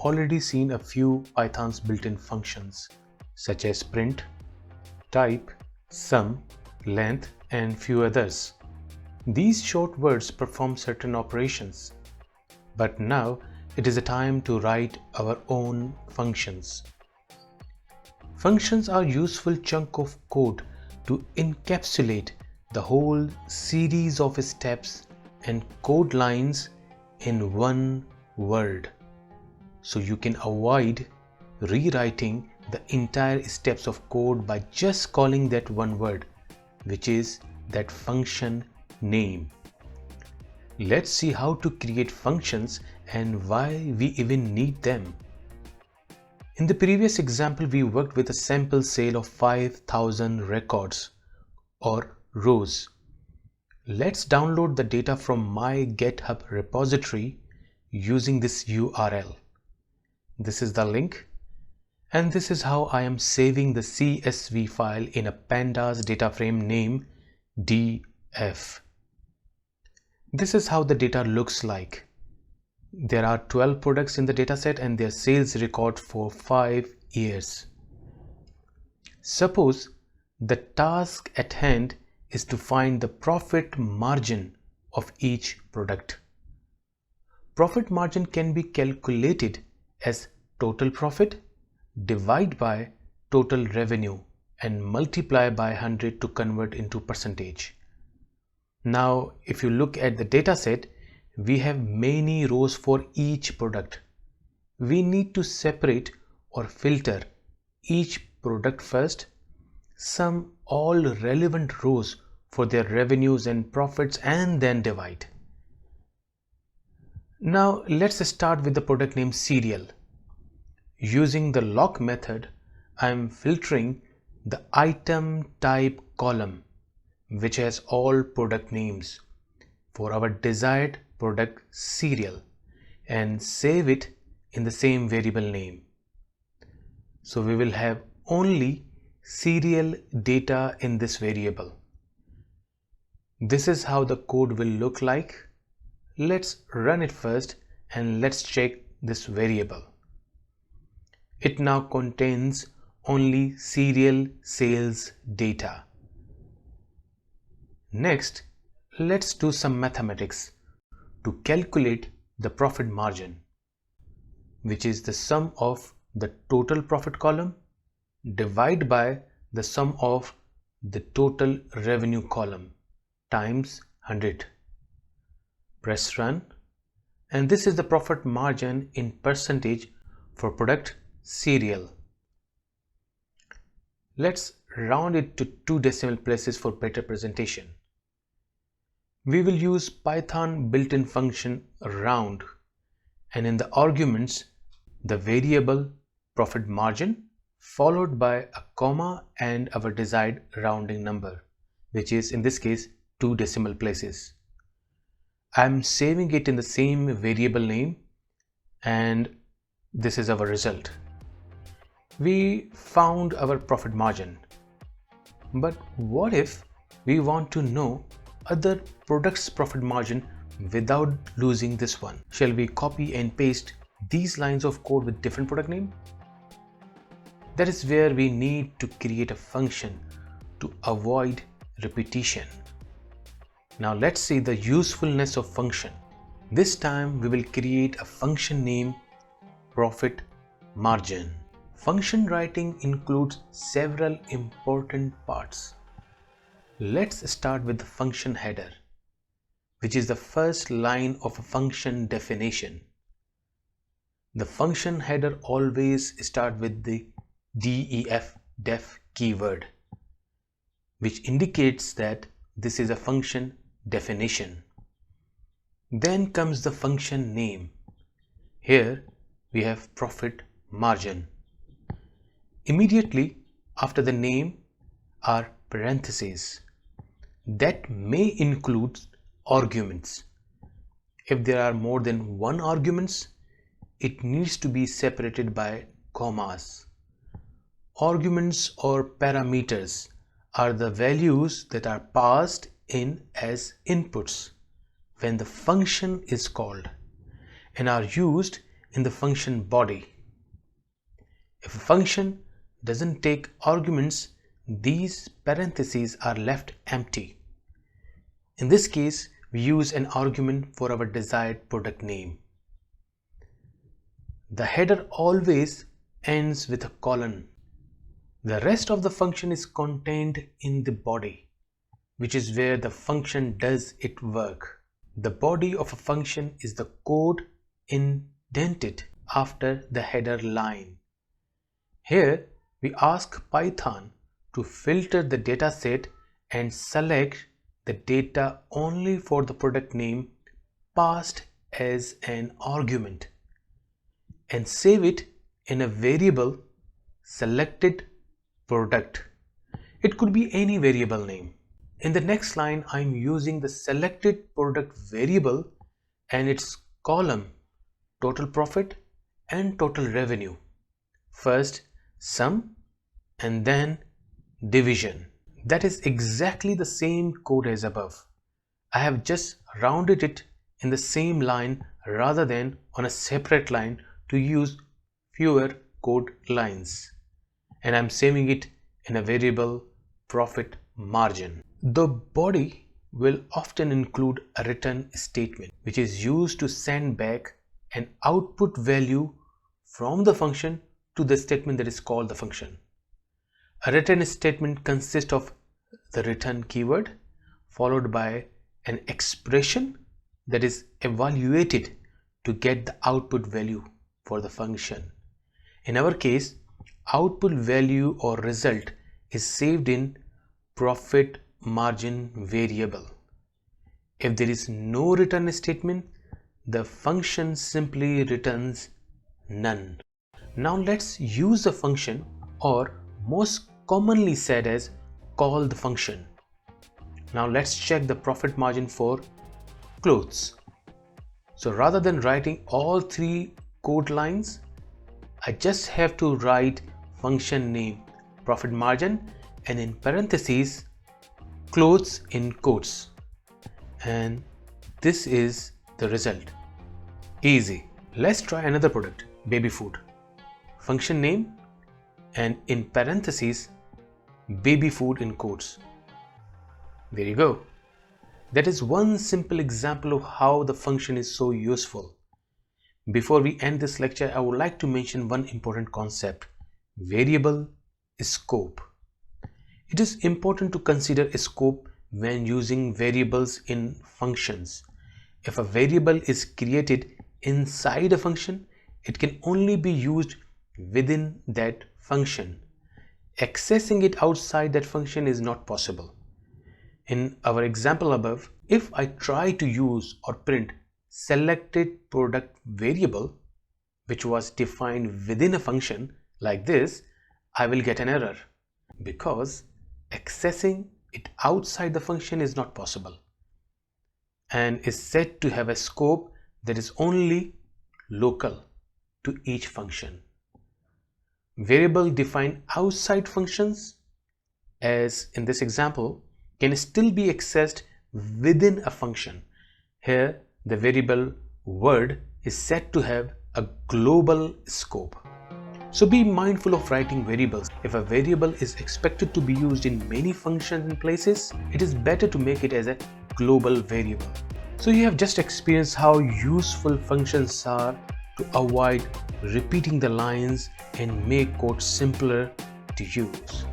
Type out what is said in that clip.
already seen a few Python's built-in functions such as print, type, sum, length, and few others. These short words perform certain operations, but now it is a time to write our own functions. Functions are a useful chunk of code to encapsulate the whole series of steps and code lines in one word, so you can avoid rewriting the entire steps of code by just calling that one word, which is that function name. Let's see how to create functions and why we even need them. In the previous example, we worked with a sample sale of 5,000 records or rows. Let's download the data from my GitHub repository using this URL. This is the link, and this is how I am saving the CSV file in a pandas data frame name df. This is how the data looks like. There are 12 products in the dataset and their sales record for 5 years. Suppose the task at hand is to find the profit margin of each product. Profit margin can be calculated as total profit divided by total revenue and multiply by 100 to convert into percentage. Now, if you look at the dataset, we have many rows for each product. We need to separate or filter each product first, sum all relevant rows for their revenues and profits, and then divide. Now let's start with the product name cereal. Using the lock method, I am filtering the item type column, which has all product names, for our desired product cereal, and save it in the same variable name. So we will have only cereal data in this variable. This is how the code will look like. Let's run it first and let's check this variable. It now contains only cereal sales data. Next, let's do some mathematics to calculate the profit margin, which is the sum of the total profit column divided by the sum of the total revenue column times 100. Press run, and this is the profit margin in percentage for product cereal. Let's round it to 2 decimal places for better presentation. We will use Python built-in function round, and in the arguments the variable profit margin followed by a comma and our desired rounding number, which is in this case 2 decimal places. I am saving it in the same variable name, and this is our result. We found our profit margin, but what if we want to know other products' profit margin without losing this one? Shall we copy and paste these lines of code with different product name? That is where we need to create a function to avoid repetition. Now let's see the usefulness of function. This time we will create a function named profit margin. Function writing includes several important parts. Let's start with the function header, which is the first line of a function definition. The function header always starts with the def keyword, which indicates that this is a function definition. Then comes the function name. Here we have profit margin. Immediately after the name are parentheses that may include arguments. If there are more than one arguments, it needs to be separated by commas. Arguments or parameters are the values that are passed in as inputs when the function is called and are used in the function body. If a function doesn't take arguments, these parentheses are left empty. In this case, we use an argument for our desired product name. The header always ends with a colon. The rest of the function is contained in the body, which is where the function does its work. The body of a function is the code indented after the header line. Here we ask Python to filter the dataset and select the data only for the product name passed as an argument, and save it in a variable selected product. It could be any variable name. In the next line, I'm using the selected product variable and its column total profit and total revenue. First sum and then division. That is exactly the same code as above. I have just rounded it in the same line rather than on a separate line to use fewer code lines, and I'm saving it in a variable profit margin. The body will often include a return statement, which is used to send back an output value from the function to the statement that is called the function. A return statement consists of the return keyword followed by an expression that is evaluated to get the output value for the function. In our case, output value or result is saved in profit margin variable. If there is no return statement, the function simply returns none. Now let's use the function, or most commonly said as call the function. Now let's check the profit margin for clothes. So rather than writing all three code lines, I just have to write function name profit margin and in parentheses clothes in quotes, and this is the result. Easy. Let's try another product, baby food. Function name and in parentheses baby food in quotes. There you go. That is one simple example of how the function is so useful. Before we end this lecture, I would like to mention one important concept: variable scope. It is important to consider a scope when using variables in functions. If a variable is created inside a function, it can only be used within that function. Accessing it outside that function is not possible. In our example above, if I try to use or print selected product variable, which was defined within a function like this, I will get an error because accessing it outside the function is not possible and is said to have a scope that is only local to each function. Variable defined outside functions, as in this example, can still be accessed within a function. Here the variable word is said to have a global scope. So be mindful of writing variables. If a variable is expected to be used in many functions and places, it is better to make it as a global variable. So you have just experienced how useful functions are to avoid repeating the lines and make code simpler to use.